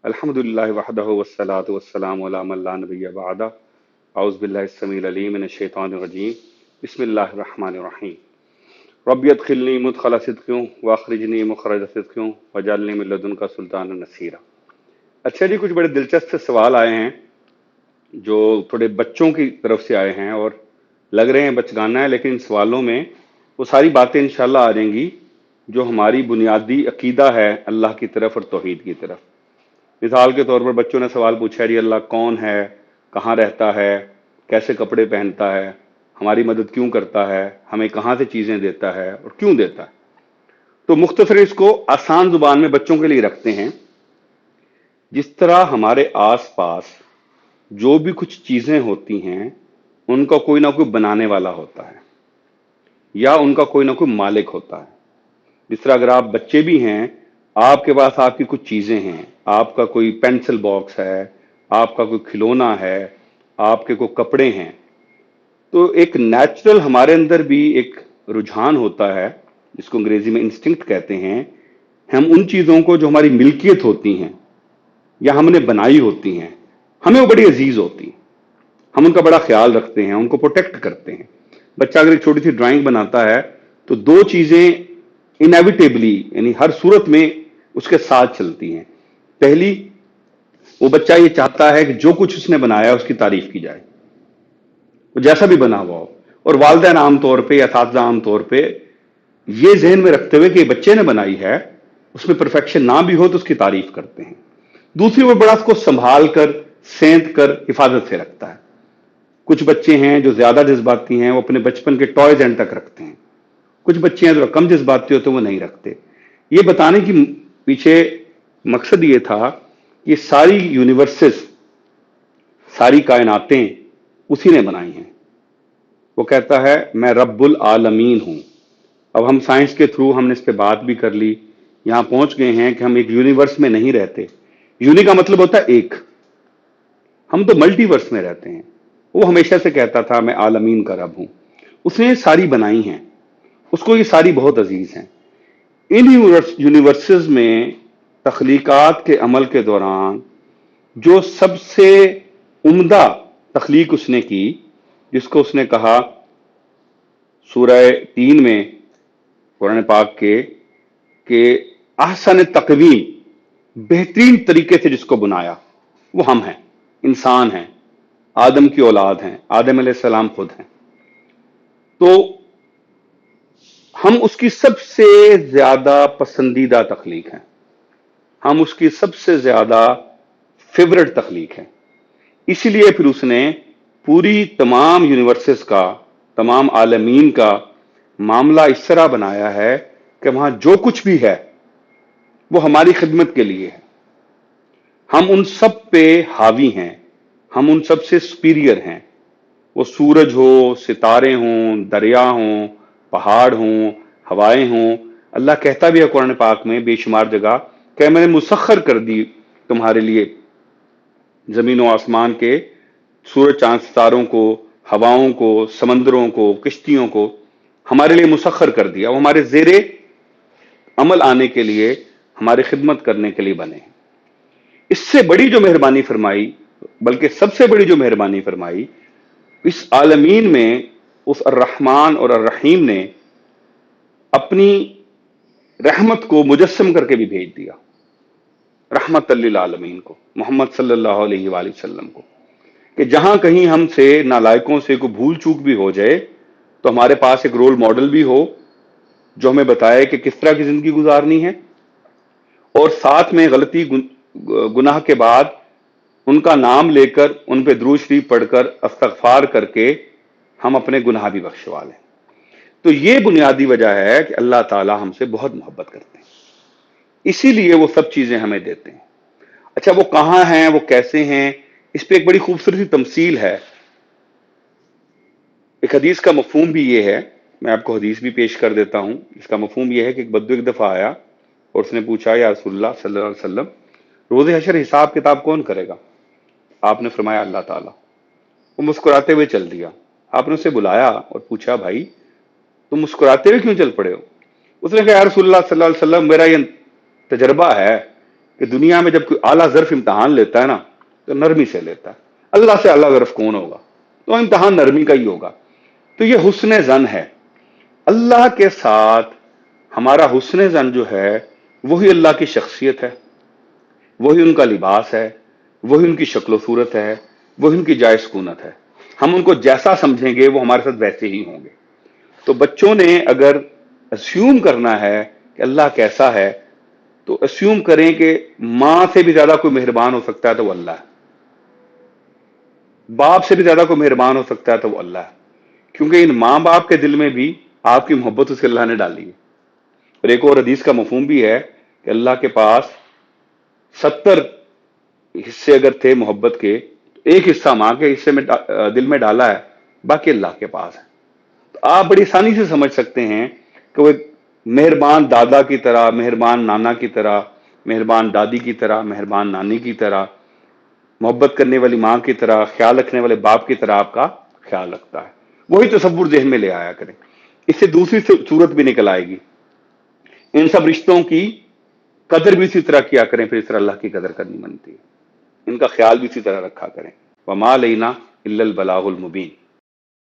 الحمدللہ وحدہ والصلاة والسلام علی من لا نبی بعدہ اعوذ باللہ السمیع العلیم من الشیطان الرجیم بسم اللہ الرحمن الرحیم رب ادخلنی مدخل صدق واخرجنی مخرج صدق واجعلنی من لدنک سلطانا نصیرا۔ اچھا جی، کچھ بڑے دلچسپ سے سوال آئے ہیں جو تھوڑے بچوں کی طرف سے آئے ہیں اور لگ رہے ہیں بچگانہ ہے، لیکن ان سوالوں میں وہ ساری باتیں انشاءاللہ آ جائیں گی جو ہماری بنیادی عقیدہ ہے اللہ کی طرف اور توحید کی طرف۔ مثال کے طور پر بچوں نے سوال پوچھا ہے جی اللہ کون ہے، کہاں رہتا ہے، کیسے کپڑے پہنتا ہے، ہماری مدد کیوں کرتا ہے، ہمیں کہاں سے چیزیں دیتا ہے اور کیوں دیتا ہے۔ تو مختصر اس کو آسان زبان میں بچوں کے لیے رکھتے ہیں۔ جس طرح ہمارے آس پاس جو بھی کچھ چیزیں ہوتی ہیں ان کا کوئی نہ کوئی بنانے والا ہوتا ہے یا ان کا کوئی نہ کوئی مالک ہوتا ہے۔ جس طرح اگر آپ بچے بھی ہیں، آپ کے پاس آپ کی کچھ چیزیں ہیں، آپ کا کوئی پینسل باکس ہے، آپ کا کوئی کھلونا ہے، آپ کے کوئی کپڑے ہیں، تو ایک نیچرل ہمارے اندر بھی ایک رجحان ہوتا ہے جس کو انگریزی میں انسٹنکٹ کہتے ہیں۔ ہم ان چیزوں کو جو ہماری ملکیت ہوتی ہیں یا ہم نے بنائی ہوتی ہیں، ہمیں وہ بڑی عزیز ہوتی ہیں، ہم ان کا بڑا خیال رکھتے ہیں، ان کو پروٹیکٹ کرتے ہیں۔ بچہ اگر ایک چھوٹی سی ڈرائنگ بناتا ہے تو دو چیزیں انیویٹیبلی یعنی ہر صورت میں اس کے ساتھ چلتی ہیں۔ پہلی، وہ بچہ یہ چاہتا ہے کہ جو کچھ اس نے بنایا اس کی تعریف کی جائے، وہ جیسا بھی بنا ہوا ہو، اور والدین عام طور پہ یا اساتذہ عام طور پہ یہ ذہن میں رکھتے ہوئے کہ یہ بچے نے بنائی ہے، اس میں پرفیکشن نہ بھی ہو تو اس کی تعریف کرتے ہیں۔ دوسری، وہ بڑا اس کو سنبھال کر سینت کر حفاظت سے رکھتا ہے۔ کچھ بچے ہیں جو زیادہ جذباتی ہیں، وہ اپنے بچپن کے ٹوائز اینڈ تک رکھتے ہیں۔ کچھ بچے ہیں جو کم جذباتی ہوتے ہیں، وہ نہیں رکھتے۔ یہ بتانے کی پیچھے مقصد یہ تھا کہ یہ ساری یونیورسز، ساری کائناتیں اسی نے بنائی ہیں۔ وہ کہتا ہے میں رب العالمین ہوں۔ اب ہم سائنس کے تھرو ہم نے اس پہ بات بھی کر لی، یہاں پہنچ گئے ہیں کہ ہم ایک یونیورس میں نہیں رہتے۔ یونی کا مطلب ہوتا ہے ایک، ہم تو ملٹی ورس میں رہتے ہیں۔ وہ ہمیشہ سے کہتا تھا میں عالمین کا رب ہوں۔ اس نے یہ ساری بنائی ہیں، اس کو یہ ساری بہت عزیز ہیں۔ ان یونیورسز میں تخلیقات کے عمل کے دوران جو سب سے عمدہ تخلیق اس نے کی، جس کو اس نے کہا سورہ 3 میں قرآن پاک کے کہ احسن تقویم، بہترین طریقے سے جس کو بنایا، وہ ہم ہیں، انسان ہیں، آدم کی اولاد ہیں، آدم علیہ السلام خود ہیں۔ تو ہم اس کی سب سے زیادہ پسندیدہ تخلیق ہیں، ہم اس کی سب سے زیادہ فیورٹ تخلیق ہے۔ اسی لیے پھر اس نے پوری تمام یونیورسز کا، تمام عالمین کا معاملہ اس طرح بنایا ہے کہ وہاں جو کچھ بھی ہے وہ ہماری خدمت کے لیے ہے۔ ہم ان سب پہ حاوی ہیں، ہم ان سب سے سپیریئر ہیں۔ وہ سورج ہو، ستارے ہوں، دریا ہوں، پہاڑ ہوں، ہوائیں ہوں۔ اللہ کہتا بھی ہے قرآن پاک میں بے شمار جگہ کہ میں نے مسخر کر دی تمہارے لیے زمین و آسمان کے سورج چاند ستاروں کو، ہواؤں کو، سمندروں کو، کشتیوں کو ہمارے لیے مسخر کر دیا۔ وہ ہمارے زیر عمل آنے کے لیے، ہماری خدمت کرنے کے لیے بنے ہیں۔ اس سے بڑی جو مہربانی فرمائی، بلکہ سب سے بڑی جو مہربانی فرمائی، اس عالمین میں اس الرحمن اور الرحیم نے اپنی رحمت کو مجسم کر کے بھی بھیج دیا، رحمت للعالمین کو، محمد صلی اللہ علیہ وآلہ وسلم کو، کہ جہاں کہیں ہم سے نالائقوں سے کوئی بھول چوک بھی ہو جائے تو ہمارے پاس ایک رول ماڈل بھی ہو جو ہمیں بتائے کہ کس طرح کی زندگی گزارنی ہے، اور ساتھ میں غلطی گناہ کے بعد ان کا نام لے کر ان پہ درود شریف پڑھ کر استغفار کر کے ہم اپنے گناہ بھی بخشوا لیں۔ تو یہ بنیادی وجہ ہے کہ اللہ تعالی ہم سے بہت محبت کرتے ہیں، اسی لیے وہ سب چیزیں ہمیں دیتے ہیں۔ اچھا، وہ کہاں ہیں، وہ کیسے ہیں، اس پہ ایک بڑی خوبصورت سی تمثیل ہے۔ ایک حدیث کا مفہوم بھی یہ ہے، میں آپ کو حدیث بھی پیش کر دیتا ہوں۔ اس کا مفہوم یہ ہے کہ ایک بدو ایک دفعہ آیا اور اس نے پوچھا یا رسول اللہ صلی اللہ علیہ وسلم، روز حشر حساب کتاب کون کرے گا؟ آپ نے فرمایا اللہ تعالیٰ۔ وہ مسکراتے ہوئے چل دیا۔ آپ نے اسے بلایا اور پوچھا بھائی تم مسکراتے ہوئے کیوں چل پڑے ہو؟ اس نے کہا یا رسول اللہ صلی اللہ علیہ وسلم، میرا یہ تجربہ ہے کہ دنیا میں جب کوئی اعلیٰ ظرف امتحان لیتا ہے نا تو نرمی سے لیتا ہے. اللہ سے اعلیٰ ظرف کون ہوگا؟ تو امتحان نرمی کا ہی ہوگا. تو یہ حسن زن ہے. اللہ کے ساتھ ہمارا حسن زن جو ہے وہی اللہ کی شخصیت ہے، وہی ان کا لباس ہے، وہی ان کی شکل و صورت ہے، وہی ان کی جائے سکونت ہے. ہم ان کو جیسا سمجھیں گے وہ ہمارے ساتھ ویسے ہی ہوں گے. تو بچوں نے اگر اسیوم کرنا ہے کہ اللہ کیسا ہے تو اسیوم کریں کہ ماں سے بھی زیادہ کوئی مہربان ہو سکتا ہے تو وہ اللہ ہے، باپ سے بھی زیادہ کوئی مہربان ہو سکتا ہے تو وہ اللہ ہے. کیونکہ ان ماں باپ کے دل میں بھی آپ کی محبت اس کے اللہ نے ڈالی ہے. اور ایک اور حدیث کا مفہوم بھی ہے کہ اللہ کے پاس 70 حصے اگر تھے محبت کے، ایک حصہ ماں کے حصے میں دل میں ڈالا ہے، باقی اللہ کے پاس ہے. تو آپ بڑی آسانی سے سمجھ سکتے ہیں کہ وہ ایک مہربان دادا کی طرح، مہربان نانا کی طرح، مہربان دادی کی طرح، مہربان نانی کی طرح، محبت کرنے والی ماں کی طرح، خیال رکھنے والے باپ کی طرح آپ کا خیال رکھتا ہے. وہی تصور ذہن میں لے آیا کریں. اس سے دوسری صورت بھی نکل آئے گی. ان سب رشتوں کی قدر بھی اسی طرح کیا کریں، پھر اس طرح اللہ کی قدر کرنی بنتی ہے. ان کا خیال بھی اسی طرح رکھا کریں. وما علینا الا البلاغ المبین.